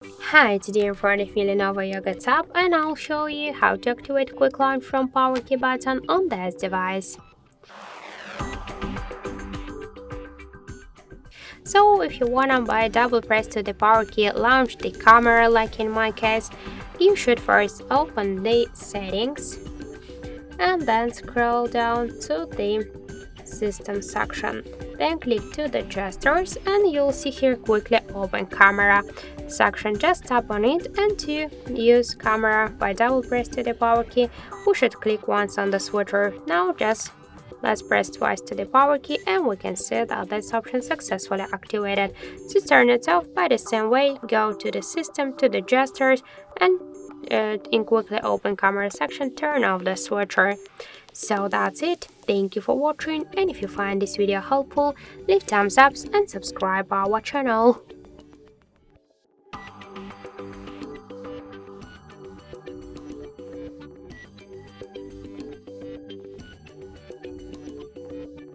Hi, today I'm for the LENOVO Yoga Tab and I'll show you how to activate Quick Launch from Power Key button on this device. So if you wanna by double press to the power key launch the camera like in my case, you should first open the settings and then scroll down to the system section. Then click to the gestures and you'll see here quickly open camera section. Just tap on it, and to use camera by double press to the power key, we should click once on the switcher. Now just let's press twice to the power key and we can see that this option successfully activated. To turn it off by the same way, go to the system, to the gestures, and in quickly open camera section turn off the switcher. So that's it. Thank you for watching, and if you find this video helpful, leave thumbs up and subscribe our channel.